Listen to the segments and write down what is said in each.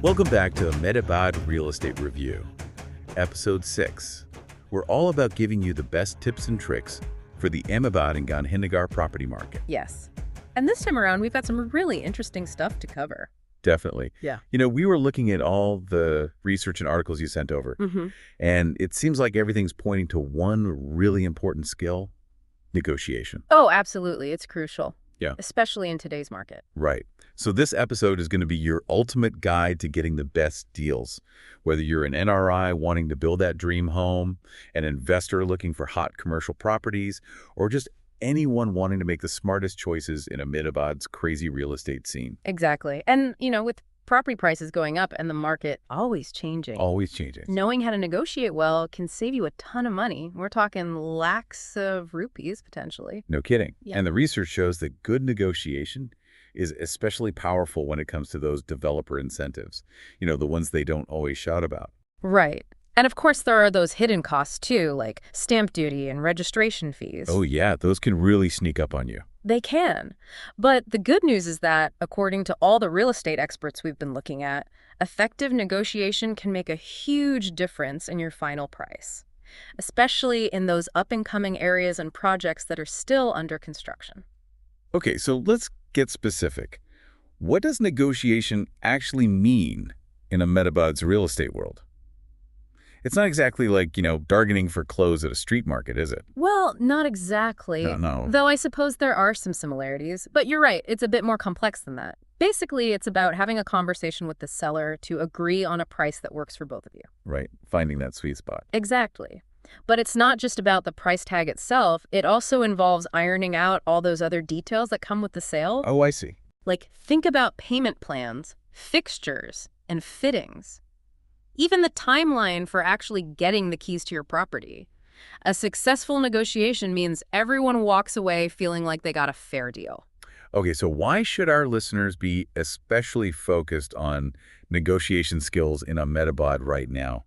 Welcome back to Ahmedabad Real Estate Review, Episode 6. We're all about giving you the best tips and tricks for the Ahmedabad and Gandhinagar property market. Yes. And this time around, we've got some really interesting stuff to cover. Definitely. Yeah. We were looking at all the research and articles you sent over, and it seems like everything's pointing to one really important skill: negotiation. Oh, absolutely. It's crucial. Yeah. Especially in today's market. Right. So this episode is going to be your ultimate guide to getting the best deals. Whether you're an NRI wanting to build that dream home, an investor looking for hot commercial properties, or just anyone wanting to make the smartest choices in Ahmedabad's crazy real estate scene. Exactly. And, with property prices going up and the market always changing. Always changing. Knowing how to negotiate well can save you a ton of money. We're talking lakhs of rupees, potentially. No kidding. Yeah. And the research shows that good negotiation is especially powerful when it comes to those developer incentives, the ones they don't always shout about. Right. And of course, there are those hidden costs, too, like stamp duty and registration fees. Oh, yeah. Those can really sneak up on you. They can. But the good news is that, according to all the real estate experts we've been looking at, effective negotiation can make a huge difference in your final price, especially in those up-and-coming areas and projects that are still under construction. Okay, so let's get specific. What does negotiation actually mean in Ahmedabad's real estate world? It's not exactly like, bargaining for clothes at a street market, is it? Well, not exactly. No. Though I suppose there are some similarities. But you're right, it's a bit more complex than that. Basically, it's about having a conversation with the seller to agree on a price that works for both of you. Right, finding that sweet spot. Exactly. But it's not just about the price tag itself. It also involves ironing out all those other details that come with the sale. Oh, I see. Like, think about payment plans, fixtures, and fittings. Even the timeline for actually getting the keys to your property. A successful negotiation means everyone walks away feeling like they got a fair deal. Okay, so why should our listeners be especially focused on negotiation skills in Ahmedabad right now?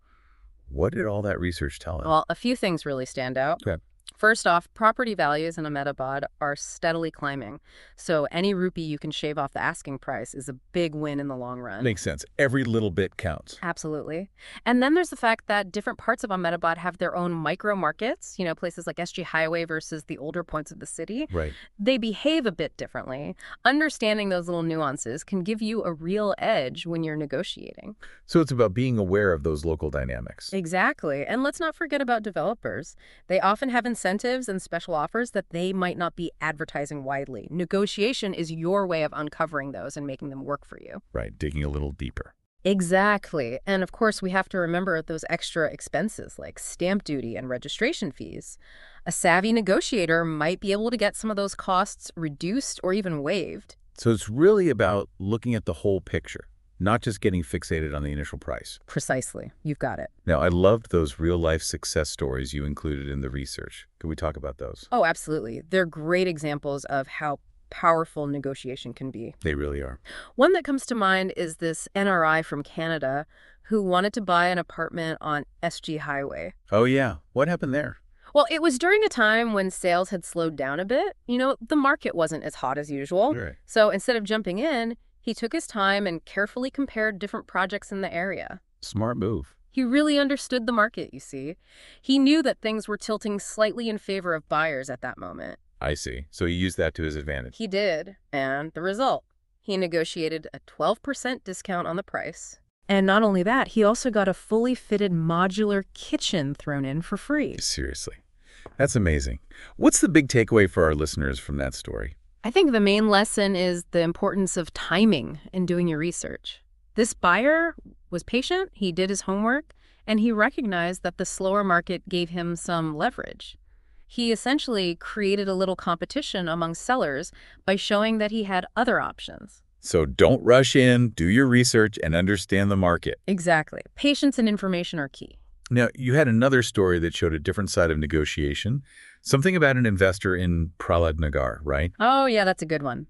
What did all that research tell us? Well, a few things really stand out. Okay. First off, property values in Ahmedabad are steadily climbing. So any rupee you can shave off the asking price is a big win in the long run. Makes sense. Every little bit counts. Absolutely. And then there's the fact that different parts of Ahmedabad have their own micro markets, places like SG Highway versus the older points of the city. Right. They behave a bit differently. Understanding those little nuances can give you a real edge when you're negotiating. So it's about being aware of those local dynamics. Exactly. And let's not forget about developers. They often have incentives and special offers that they might not be advertising widely. Negotiation is your way of uncovering those and making them work for you. Right, digging a little deeper. Exactly. And of course, we have to remember those extra expenses like stamp duty and registration fees. A savvy negotiator might be able to get some of those costs reduced or even waived. So it's really about looking at the whole picture, not just getting fixated on the initial price. Precisely. You've got it. Now, I loved those real-life success stories you included in the research. Could we talk about those? Oh, absolutely. They're great examples of how powerful negotiation can be. They really are. One that comes to mind is this NRI from Canada who wanted to buy an apartment on SG Highway. Oh, yeah. What happened there? Well, it was during a time when sales had slowed down a bit. The market wasn't as hot as usual. Right. So instead of jumping in, he took his time and carefully compared different projects in the area. Smart move. He really understood the market, you see. He knew that things were tilting slightly in favor of buyers at that moment. I see. So he used that to his advantage. He did, and the result? He negotiated a 12% discount on the price. And not only that, he also got a fully fitted modular kitchen thrown in for free. Seriously. That's amazing. What's the big takeaway for our listeners from that story? I think the main lesson is the importance of timing in doing your research. This buyer was patient, he did his homework, and he recognized that the slower market gave him some leverage. He essentially created a little competition among sellers by showing that he had other options. So don't rush in, do your research, and understand the market. Exactly. Patience and information are key. Now, you had another story that showed a different side of negotiation, something about an investor in Prahlad Nagar, right? Oh, yeah, that's a good one.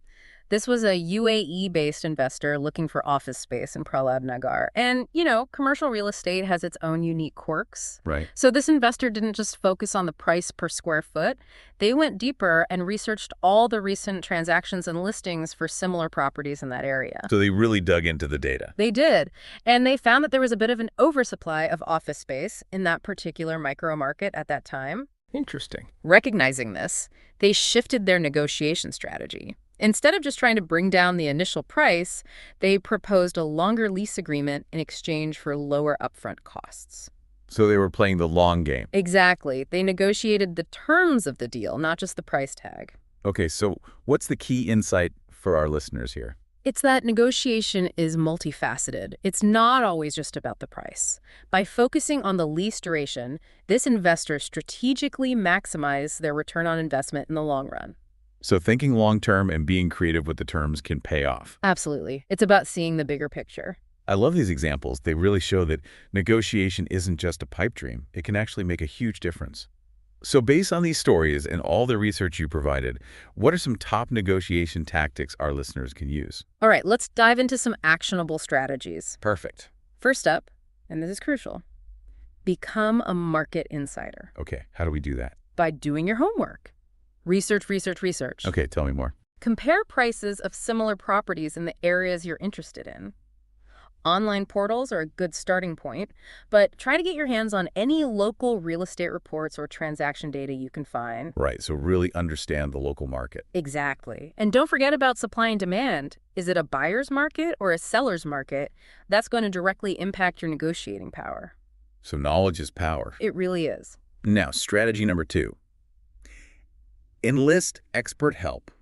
This was a UAE-based investor looking for office space in Prahlad Nagar. And, commercial real estate has its own unique quirks. Right. So this investor didn't just focus on the price per square foot. They went deeper and researched all the recent transactions and listings for similar properties in that area. So they really dug into the data. They did. And they found that there was a bit of an oversupply of office space in that particular micro market at that time. Interesting. Recognizing this, they shifted their negotiation strategy. Instead of just trying to bring down the initial price, they proposed a longer lease agreement in exchange for lower upfront costs. So they were playing the long game. Exactly. They negotiated the terms of the deal, not just the price tag. Okay, so what's the key insight for our listeners here? It's that negotiation is multifaceted. It's not always just about the price. By focusing on the lease duration, this investor strategically maximized their return on investment in the long run. So thinking long-term and being creative with the terms can pay off. Absolutely. It's about seeing the bigger picture. I love these examples. They really show that negotiation isn't just a pipe dream. It can actually make a huge difference. So based on these stories and all the research you provided, what are some top negotiation tactics our listeners can use? All right, let's dive into some actionable strategies. Perfect. First up, and this is crucial, become a market insider. Okay, how do we do that? By doing your homework. Research, research, research. Okay, tell me more. Compare prices of similar properties in the areas you're interested in. Online portals are a good starting point, but try to get your hands on any local real estate reports or transaction data you can find. Right, so really understand the local market. Exactly. And don't forget about supply and demand. Is it a buyer's market or a seller's market? That's going to directly impact your negotiating power. So knowledge is power. It really is. Now, strategy number 2. Enlist expert help.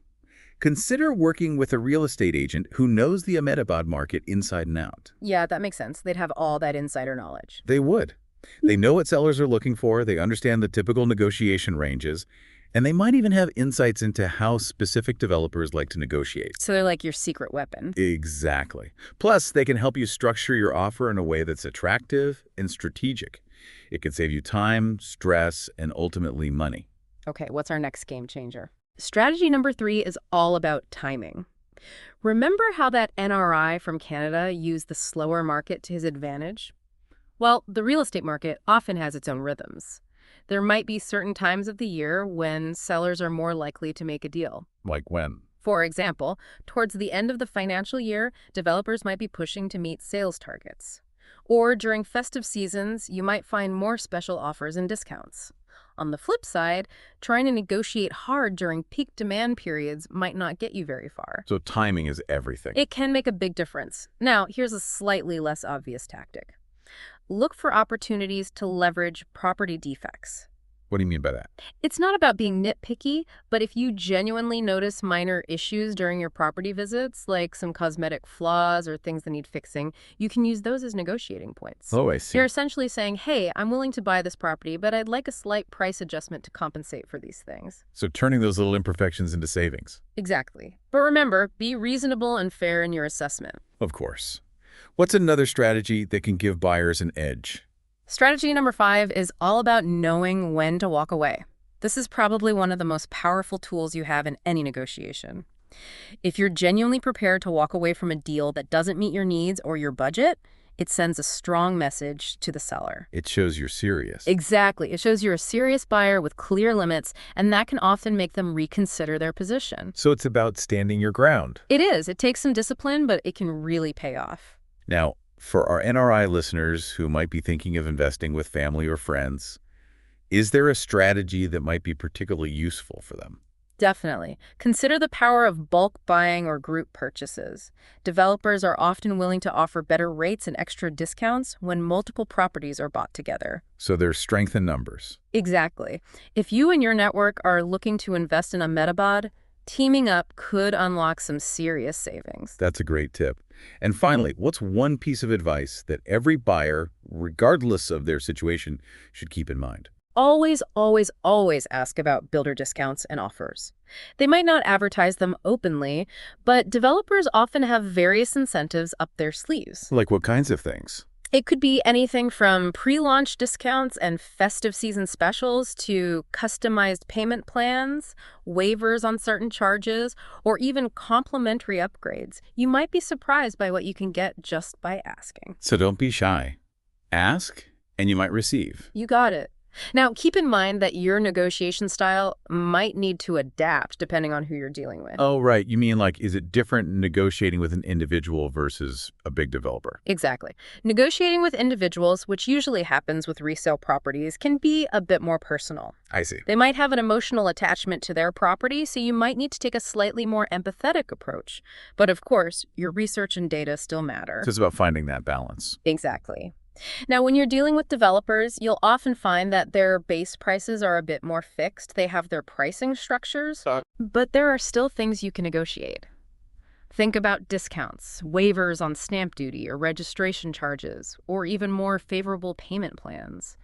Consider working with a real estate agent who knows the Ahmedabad market inside and out. Yeah, that makes sense. They'd have all that insider knowledge. They would. They know what sellers are looking for, they understand the typical negotiation ranges, and they might even have insights into how specific developers like to negotiate. So they're like your secret weapon. Exactly. Plus, they can help you structure your offer in a way that's attractive and strategic. It can save you time, stress, and ultimately money. Okay, what's our next game changer? Strategy number 3 is all about timing. Remember how that NRI from Canada used the slower market to his advantage? Well, the real estate market often has its own rhythms. There might be certain times of the year when sellers are more likely to make a deal. Like when? For example, towards the end of the financial year, developers might be pushing to meet sales targets. Or during festive seasons, you might find more special offers and discounts. On the flip side, trying to negotiate hard during peak demand periods might not get you very far. So timing is everything. It can make a big difference. Now, here's a slightly less obvious tactic. Look for opportunities to leverage property defects. What do you mean by that? It's not about being nitpicky, but if you genuinely notice minor issues during your property visits, like some cosmetic flaws or things that need fixing, you can use those as negotiating points. Oh, I see. You're essentially saying, hey, I'm willing to buy this property, but I'd like a slight price adjustment to compensate for these things. So turning those little imperfections into savings. Exactly. But remember, be reasonable and fair in your assessment. Of course. What's another strategy that can give buyers an edge? Strategy number 5 is all about knowing when to walk away. This is probably one of the most powerful tools you have in any negotiation. If you're genuinely prepared to walk away from a deal that doesn't meet your needs or your budget, it sends a strong message to the seller. It shows you're serious. Exactly. It shows you're a serious buyer with clear limits, and that can often make them reconsider their position. So it's about standing your ground. It is. It takes some discipline, but it can really pay off. Now, for our NRI listeners who might be thinking of investing with family or friends, is there a strategy that might be particularly useful for them? Definitely. Consider the power of bulk buying or group purchases. Developers are often willing to offer better rates and extra discounts when multiple properties are bought together. So there's strength in numbers. Exactly. If you and your network are looking to invest in Ahmedabad, teaming up could unlock some serious savings. That's a great tip. And finally, what's one piece of advice that every buyer, regardless of their situation, should keep in mind? Always, always, always ask about builder discounts and offers. They might not advertise them openly, but developers often have various incentives up their sleeves. Like what kinds of things? It could be anything from pre-launch discounts and festive season specials to customized payment plans, waivers on certain charges, or even complimentary upgrades. You might be surprised by what you can get just by asking. So don't be shy. Ask, and you might receive. You got it. Now, keep in mind that your negotiation style might need to adapt depending on who you're dealing with. Oh, right. You mean like, is it different negotiating with an individual versus a big developer? Exactly. Negotiating with individuals, which usually happens with resale properties, can be a bit more personal. I see. They might have an emotional attachment to their property, so you might need to take a slightly more empathetic approach. But of course, your research and data still matter. So it's about finding that balance. Exactly. Now, when you're dealing with developers, you'll often find that their base prices are a bit more fixed. They have their pricing structures, but there are still things you can negotiate. Think about discounts, waivers on stamp duty or registration charges, or even more favorable payment plans.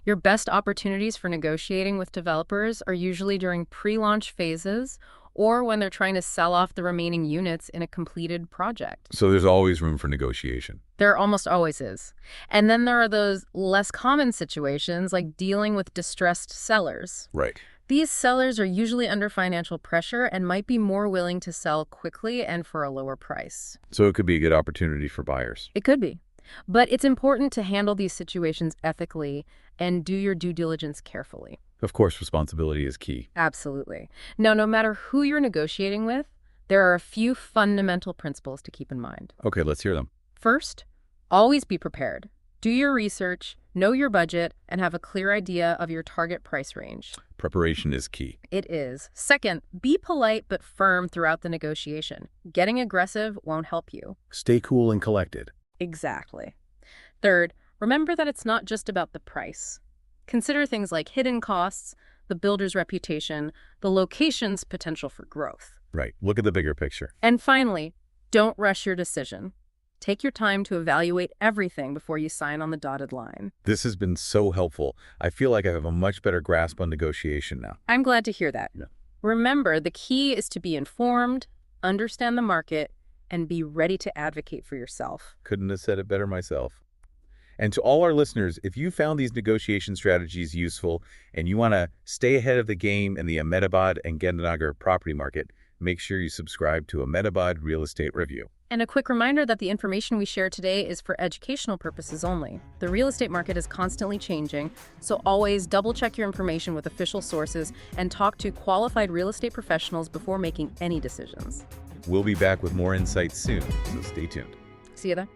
Your best opportunities for negotiating with developers are usually during pre-launch phases or when they're trying to sell off the remaining units in a completed project. So there's always room for negotiation. There almost always is. And then there are those less common situations like dealing with distressed sellers. Right. These sellers are usually under financial pressure and might be more willing to sell quickly and for a lower price. So it could be a good opportunity for buyers. It could be. But it's important to handle these situations ethically and do your due diligence carefully. Of course, responsibility is key. Absolutely. Now, no matter who you're negotiating with, there are a few fundamental principles to keep in mind. Okay, let's hear them. First, always be prepared. Do your research, know your budget, and have a clear idea of your target price range. Preparation is key. It is. Second, be polite but firm throughout the negotiation. Getting aggressive won't help you. Stay cool and collected. Exactly. Third, remember that it's not just about the price. Consider things like hidden costs, the builder's reputation, the location's potential for growth. Right. Look at the bigger picture. And finally, don't rush your decision. Take your time to evaluate everything before you sign on the dotted line. This has been so helpful. I feel like I have a much better grasp on negotiation now. I'm glad to hear that. Yeah. Remember, the key is to be informed, understand the market, and be ready to advocate for yourself. Couldn't have said it better myself. And to all our listeners, if you found these negotiation strategies useful and you want to stay ahead of the game in the Ahmedabad and Gandhinagar property market, make sure you subscribe to Ahmedabad Real Estate Review. And a quick reminder that the information we share today is for educational purposes only. The real estate market is constantly changing, so always double-check your information with official sources and talk to qualified real estate professionals before making any decisions. We'll be back with more insights soon, so stay tuned. See you there.